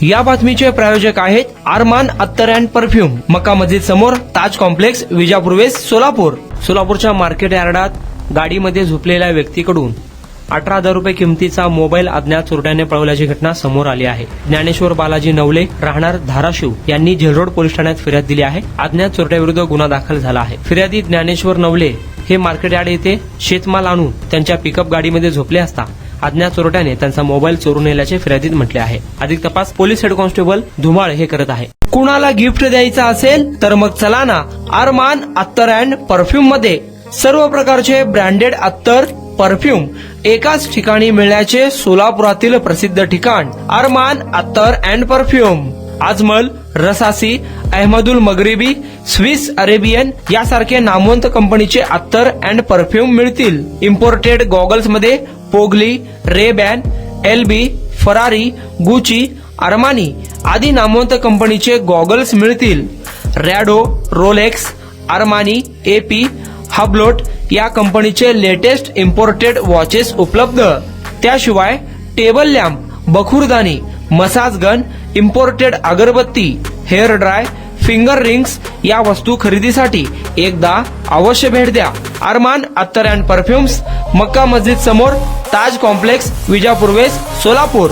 या बातमीचे प्रायोजक आहेत अरमान अत्तर अँड परफ्यूम, मक्का मस्जिद समोर, ताज कॉम्प्लेक्स, विजापूर वेस्ट, सोलापूर. सोलापूरच्या मार्केट यार्डात गाडीमध्ये झोपलेल्या व्यक्तीकडून 18,000 रुपये किमतीचा मोबाईल अज्ञात चोरट्याने पळवल्याची घटना समोर आली आहे. ज्ञानेश्वर बालाजी नवले राहणार धाराशिव यांनी जेलरोड पोलीस ठाण्यात फिर्याद दिली आहे. अज्ञात चोरट्याविरुद्ध गुन्हा दाखल झाला आहे. फिर्यादी ज्ञानेश्वर नवले हे मार्केट यार्ड येथे शेतमाल आणून त्यांच्या पिकअप गाडीमध्ये झोपले असता अज्ञात चोरट्याने त्यांचा मोबाईल चोरून नेल्याचे फिर्यादीत म्हटले आहे. अधिक तपास पोलीस हेड कॉन्स्टेबल धुमाळ हे करत आहे. कुणाला गिफ्ट द्यायचं असेल तर मग चला ना अरमान अत्तर अँड परफ्यूम मध्ये. सर्व प्रकारचे ब्रँडेड अत्तर परफ्यूम एकाच ठिकाणी मिळण्याचे सोलापुरातील प्रसिद्ध ठिकाण अरमान अत्तर अँड परफ्यूम. आजमल, रसासी, अहमदुल मगरिबी, स्विस अरेबियन यासारखे नामवंत कंपनीचे अत्तर अँड परफ्यूम मिळतील. इम्पोर्टेड गॉगल्स मध्ये पोगली, रेबॅन, एलबी, फरारी, गुची, अरमानी आदी नामवंत कंपनीचे गॉगल्स मिळतील. Rado, Rolex, Armani, AP, Hublot या कंपनीचे लेटेस्ट इम्पोर्टेड वॉचेस उपलब्ध. त्याशिवाय टेबल लॅम्प, बखुरदानी, मसाज गन, इम्पोर्टेड अगरबत्ती, हेअर ड्राय, फिंगर रिंग्स या वस्तू खरेदीसाठी एकदा अवश्य भेट द्या. अरमान अत्तर अँड परफ्यूम्स, मक्का मस्जिद समोर, ताज कॉम्प्लेक्स, विजापूर वेस्ट, सोलापूर.